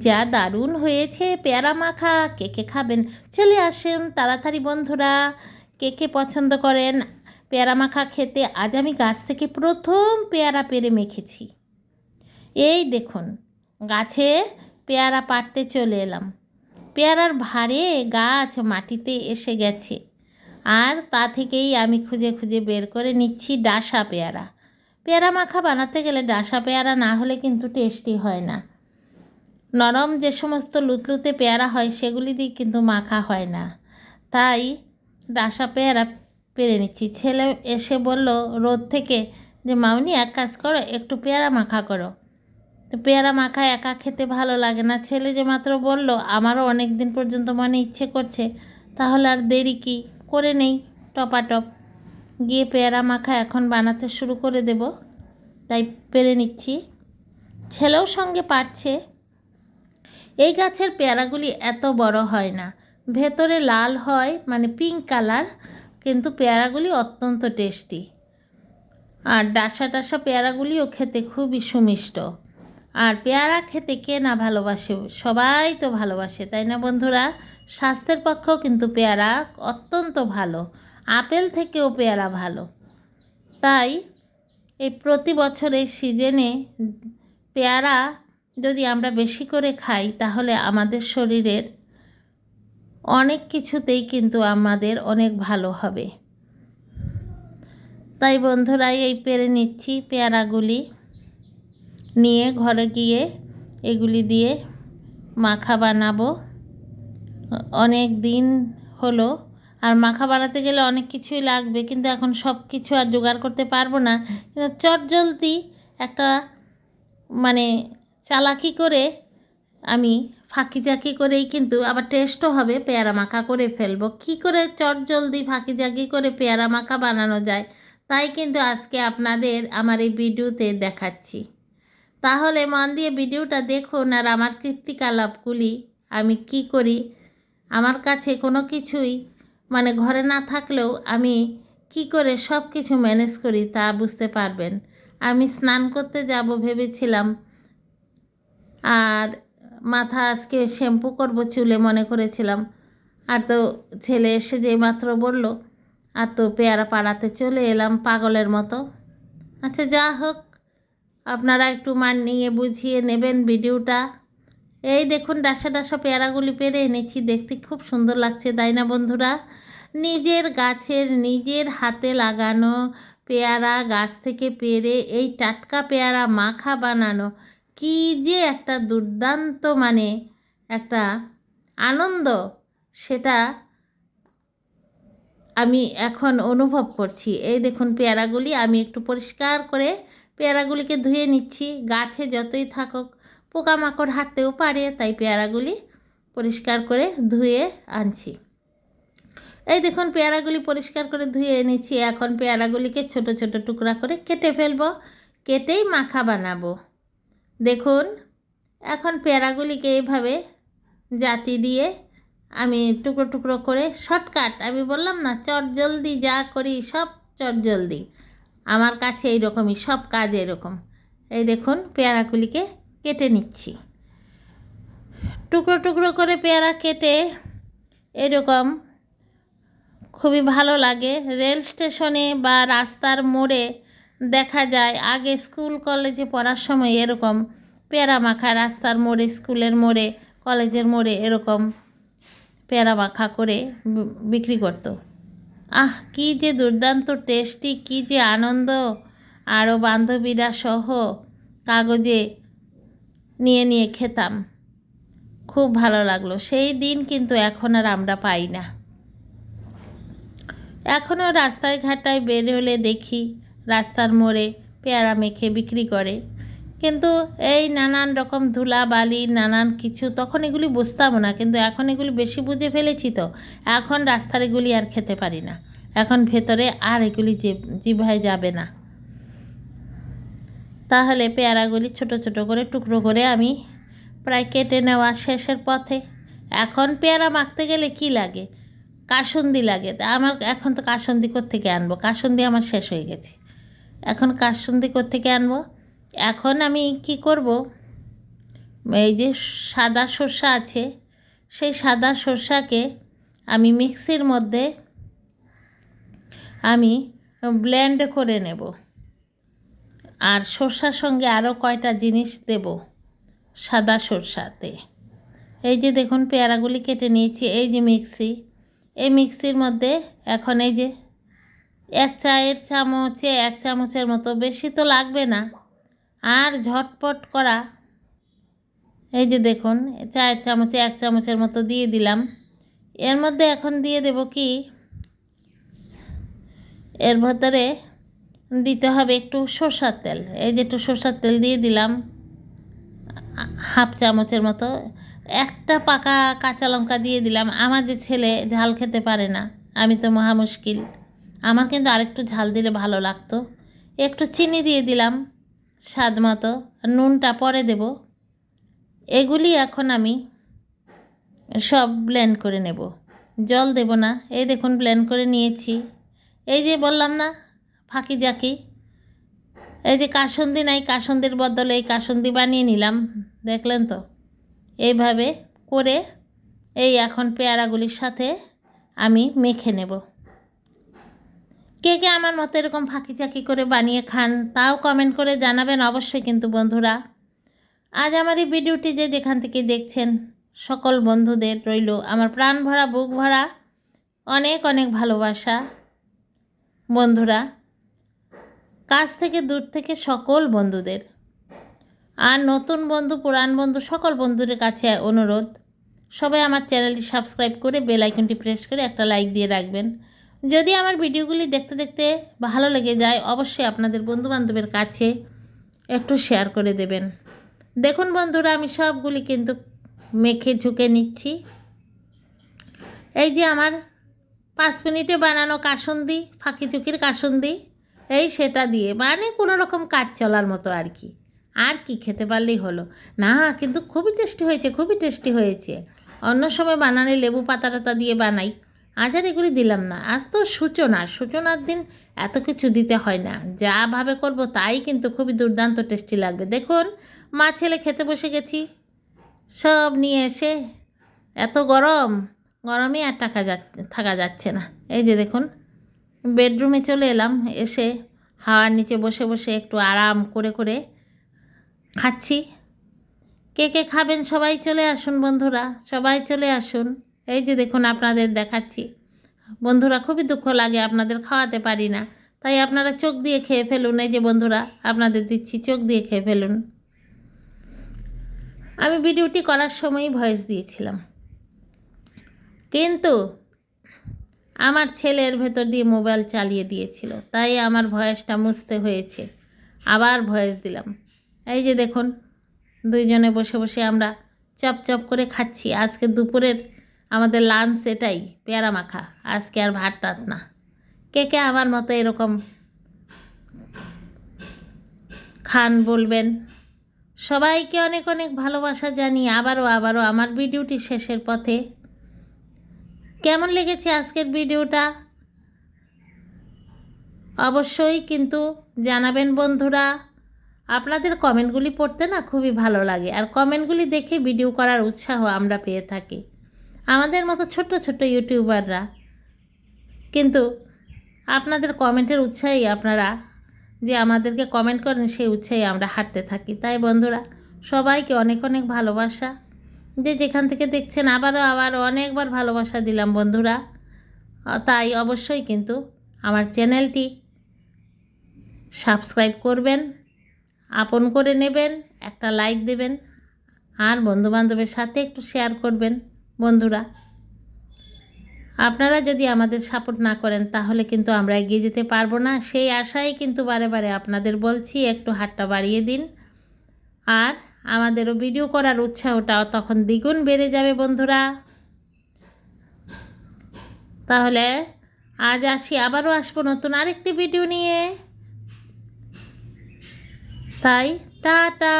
যা দারুণ হয়েছে পেয়ারা মাখা। কে কে খাবেন চলে আসুন তাড়াতাড়ি বন্ধুরা। কে কে পছন্দ করেন পেয়ারা মাখা খেতে? আজ আমি গাছ থেকে প্রথম পেয়ারা পেড়ে মেখেছি। এই দেখুন, গাছে পেয়ারা পাড়তে চলে এলাম। পেয়ারার ভারে গাছ মাটিতে এসে গেছে, আর তা থেকেই আমি খুঁজে খুঁজে বের করে নিচ্ছি ডাসা পেয়ারা। পেয়ারা মাখা বানাতে গেলে ডাসা পেয়ারা না হলে কিন্তু টেস্টি হয় না। নরম যে সমস্ত লুতলুতে পেয়ারা হয় সেগুলি দিয়ে কিন্তু মাখা হয় না, তাই ডাসা পেয়ারা পেরে নিচ্ছি। ছেলে এসে বলল রোদ থেকে যে মাউনি এক কাজ করো, একটু পেয়ারা মাখা করো। তো পেয়ারা মাখা একা খেতে ভালো লাগে না। ছেলে যে মাত্র বলল, আমারও অনেক দিন পর্যন্ত মনে ইচ্ছে করছে, তাহলে আর দেরি কি, করে নেই টপাটপ। গিয়ে পেয়ারা মাখা এখন বানাতে শুরু করে দেব, তাই পেরে নিচ্ছি। ছেলেও সঙ্গে পারছে। এই গাছের পেয়ারাগুলি এত বড় হয় না, ভেতরে লাল হয়, মানে পিঙ্ক কালার, কিন্তু পেয়ারাগুলি অত্যন্ত টেস্টি। আর ডাসা ডাসা পেয়ারাগুলিও খেতে খুবই সুমিষ্ট। আর পেয়ারা খেতে কে না ভালোবাসে, সবাই তো ভালোবাসে, তাই না বন্ধুরা? স্বাস্থ্যের পক্ষেও কিন্তু পেয়ারা অত্যন্ত ভালো, আপেল থেকেও পেয়ারা ভালো। তাই এই প্রতি বছর এই সিজনে পেয়ারা যদি আমরা বেশি করে খাই, তাহলে আমাদের শরীরের অনেক কিছুতেই কিন্তু আমাদের অনেক ভালো হবে। তাই বন্ধুরা এই পেরে নিচ্ছি পেয়ারাগুলি, নিয়ে ঘরে গিয়ে এগুলি দিয়ে মাখা বানাবো। অনেক দিন হলো, আর মাখা বানাতে গেলে অনেক কিছুই লাগবে, কিন্তু এখন সব কিছু আর জোগাড় করতে পারবো না। চটজলদি একটা মানে চালাকি করে আমি ফাঁকিঝাঁকি করেই কিন্তু আবার টেস্টও হবে, পেয়ারা মাখা করে ফেলবো। কী করে চটজলদি ফাঁকিঝাঁকি করে পেয়ারা মাখা বানানো যায়, তাই কিন্তু আজকে আপনাদের আমার এই ভিডিওতে দেখাচ্ছি। তাহলে মন দিয়ে ভিডিওটা দেখুন, আর আমার কীর্তিকলাপগুলি আমি কি করি। আমার কাছে কোনো কিছুই মানে ঘরে না থাকলেও আমি কি করে সব কিছু ম্যানেজ করি তা বুঝতে পারবেন। আমি স্নান করতে যাব ভেবেছিলাম, আর মাথা আজকে শ্যাম্পু করব চুলে মনে করেছিলাম, আর তো ছেলে এসে যেই মাত্র বলল, আর তো পেয়ারা পাড়াতে চলে এলাম পাগলের মতো। আচ্ছা যা হোক, আপনারা একটু মানিয়ে বুঝিয়ে নেবেন ভিডিওটা। এই দেখুন ডাসা ডাসা পেয়ারাগুলি পেরে এনেছি, দেখতে খুব সুন্দর লাগছে, তাই না বন্ধুরা? নিজের গাছের নিজের হাতে লাগানো পেয়ারা, গাছ থেকে পেরে এই টাটকা পেয়ারা মাখা বানানো, কি যে একটা দুর্দান্ত মানে একটা আনন্দ, সেটা আমি এখন অনুভব করছি। এই দেখুন পেয়ারাগুলি আমি একটু পরিষ্কার করে পেয়ারাগুলিকে ধুয়ে নিচ্ছি। গাছে যতই থাকুক পোকামাকড় হাঁটতেও পারে, তাই পেয়ারাগুলি পরিষ্কার করে ধুয়ে আনছি। এই দেখুন পেয়ারাগুলি পরিষ্কার করে ধুয়ে এনেছি। এখন পেয়ারাগুলিকে ছোট ছোট টুকরা করে কেটে ফেলবো, কেটেই মাখা বানাবো। দেখুন এখন পেয়ারাগুলিকে এইভাবে জাতি দিয়ে আমি টুকরো টুকরো করে, শর্টকাট, আমি বললাম না চটজলদি যা করি সব চটজলদি, আমার কাছে এইরকমই সব কাজ এরকম। এই দেখুন পেয়ারাগুলিকে কেটে নিচ্ছি, টুকরো টুকরো করে পেয়ারা কেটে। এরকম খুবই ভালো লাগে। রেল স্টেশনে বা রাস্তার মোড়ে দেখা যায়, আগে স্কুল কলেজে পড়ার সময় এরকম পেয়ারা মাখা রাস্তার মোড়ে, স্কুলের মোড়ে, কলেজের মোড়ে এরকম পেয়ারা মাখা করে বিক্রি করত। আহ কি যে দুর্দান্ত টেস্টি, কি যে আনন্দ! আরও বান্ধবীরা সহ কাগজে নিয়ে নিয়ে খেতাম, খুব ভালো লাগলো সেই দিন, কিন্তু এখন আর আমরা পাই না। এখনও রাস্তায় ঘাটায় বের হলে দেখি রাস্তার মোড়ে পেয়ারা মেখে বিক্রি করে, কিন্তু এই নানান রকম ধুলাবালি নানান কিছু, তখন এগুলি বুঝতাম না, কিন্তু এখন এগুলি বেশি বুঝে ফেলেছি, তো এখন রাস্তার এগুলি আর খেতে পারি না, এখন ভেতরে আর এগুলি জিভায় যাবে না। তাহলে পেয়ারাগুলি ছোট ছোট করে টুকরো করে আমি প্রায় কেটে নেওয়া শেষের পথে। এখন পেয়ারা মাখতে গেলে কি লাগে, কাসুন্দি লাগে। তা আমার এখন তো কাসুন্দি কোত্থেকে আনবো, কাসুন্দি আমার শেষ হয়ে গেছে, এখন কাসুন্দি কোত্থেকে আনবো? এখন আমি কি করব, এই যে সাদা সর্ষা আছে, সেই সাদা সর্ষাকে আমি মিক্সির মধ্যে আমি ব্লেন্ড করে নেব। আর সর্ষার সঙ্গে আরও কয়টা জিনিস দেব সাদা সর্ষাতে। এই যে দেখুন পেয়ারাগুলি কেটে নিয়েছি, এই যে মিক্সি, এই মিক্সির মধ্যে এখন এই যে 1 চামচের মতো, বেশি তো লাগবে না, আর ঝটপট করা। এই যে দেখুন 1 চামচের মতো দিয়ে দিলাম। এর মধ্যে এখন দিয়ে দেব কি, এর ভেতরে দিতে হবে একটু সরষার তেল। এই যে একটু সরষার তেল দিয়ে দিলাম 1/2 চামচের মতো। একটা পাকা কাঁচা লঙ্কা দিয়ে দিলাম। আমার যে ছেলে ঝাল খেতে পারে না, আমি তো মহা মুশকিল, আমার কিন্তু আরেকটু ঝাল দিলে ভালো লাগতো। একটু চিনি দিয়ে দিলাম স্বাদ মতো, নুনটা পরে দেব। এগুলি এখন আমি সব ব্লেন্ড করে নেব, জল দেব না। এই দেখুন ব্লেন্ড করে নিয়েছি। এই যে বললাম না ফাঁকি জাকি, এই যে কাসুন্দি নাই, কাসুন্দির বদলে এই কাসুন্দি বানিয়ে নিলাম, দেখলেন তো। এইভাবে করে এই এখন পেয়ারাগুলির সাথে আমি মেখে নেব। কে কে আমার মতো এরকম ফাঁকি চাকি করে বানিয়ে খান তাও কমেন্ট করে জানাবেন অবশ্যই। কিন্তু বন্ধুরা, আজ আমার এই ভিডিওটি যে যেখান থেকে দেখছেন সকল বন্ধুদের রইল আমার প্রাণ ভরা বুক ভরা অনেক অনেক ভালোবাসা। বন্ধুরা, কাছ থেকে দূর থেকে সকল বন্ধুদের, আর নতুন বন্ধু পুরান বন্ধু সকল বন্ধুদের কাছে অনুরোধ, সবাই আমার চ্যানেলটি সাবস্ক্রাইব করে বেল আইকনটি প্রেস করে একটা লাইক দিয়ে রাখবেন। যদি আমার ভিডিওগুলি দেখতে দেখতে ভালো লেগে যায় অবশ্যই আপনাদের বন্ধুবান্ধবের কাছে একটু শেয়ার করে দেবেন। দেখুন বন্ধুরা, আমি সবগুলি কিন্তু মেখে ঝুঁকে নিচ্ছি। এই যে আমার 5 মিনিটে বানানো কাসুন্দি, ফাঁকি চুকির কাসুন্দি, এই সেটা দিয়ে মানে কোনো রকম কাজ চলার মতো আর কি। আর কি খেতে পারলেই হলো না, কিন্তু খুবই টেস্টি হয়েছে, খুবই টেস্টি হয়েছে। অন্য সময় বানালে লেবু পাতা টাতা দিয়ে বানাই, আজ আর এগুলি দিলাম না। আজ তো সূচনার দিন এত কিছু দিতে হয় না, যা ভাবে করব তাই কিন্তু খুবই দুর্দান্ত টেস্টি লাগবে। দেখুন মা ছেলে খেতে বসে গেছি, সব নিয়ে এসে, এত গরমে আর থাকা যাচ্ছে না। এই যে দেখুন বেডরুমে চলে এলাম, এসে হাওয়ার নিচে বসে বসে একটু আরাম করে করে খাচ্ছি। কে কে খাবেন সবাই চলে আসুন বন্ধুরা, সবাই চলে আসুন। এই যে দেখুন আপনাদের দেখাচ্ছি বন্ধুরা, খুবই দুঃখ লাগে আপনাদের খাওয়াতে পারি না, তাই আপনারা চোখ দিয়ে খেয়ে ফেলুন। এই যে বন্ধুরা আপনাদের দিচ্ছি, চোখ দিয়ে খেয়ে ফেলুন। আমি ভিডিওটি করার সময়ই ভয়েস দিয়েছিলাম, কিন্তু আমার ছেলের ভেতর দিয়ে মোবাইল চালিয়ে দিয়েছিল, তাই আমার ভয়েসটা মুছতে হয়েছে, আবার ভয়েস দিলাম। এই যে দেখুন দুইজনে বসে বসে আমরা চপ চপ করে খাচ্ছি। আজকে দুপুরের আমাদের লাঞ্চ এটাই, পেয়ারা মাখা। আজকে আর ভাত টাত না। কে কে আমার মতো এরকম খান বলবেন। সবাইকে অনেক অনেক ভালোবাসা জানিয়ে আবারও আমার ভিডিওটি শেষের পথে। কেমন লেগেছে আজকের ভিডিওটা অবশ্যই কিন্তু জানাবেন বন্ধুরা। আপনাদের কমেন্টগুলি পড়তে না খুবই ভালো লাগে, আর কমেন্টগুলি দেখে ভিডিও করার উৎসাহ আমরা পেয়ে থাকি। আমাদের মতো ছোট্ট ছোট্ট ইউটিউবাররা কিন্তু আপনাদের কমেন্টের উৎসাহেই, আপনারা যে আমাদেরকে কমেন্ট করেন সেই উৎসাহে আমরা হাঁটতে থাকি। তাই বন্ধুরা সবাইকে অনেক অনেক ভালোবাসা, যে যেখান থেকে দেখছেন আবারও অনেকবার ভালোবাসা দিলাম বন্ধুরা। তাই অবশ্যই কিন্তু আমার চ্যানেলটি সাবস্ক্রাইব করবেন, আপন করে নেবেন, একটা লাইক দেবেন, আর বন্ধুবান্ধবের সাথে একটু শেয়ার করবেন। বন্ধুরা, আপনারা যদি আমাদের সাপোর্ট না করেন তাহলে কিন্তু আমরা এগিয়ে যেতে পারবো না। সেই আশায় কিন্তু বারে বারে আপনাদের বলছি একটু হাতটা বাড়িয়ে দিন, আর আমাদেরও ভিডিও করার উৎসাহটাও তখন দ্বিগুণ বেড়ে যাবে বন্ধুরা। তাহলে আজ আসি, আবারও আসবো নতুন আরেকটি ভিডিও নিয়ে। তাই টাটা।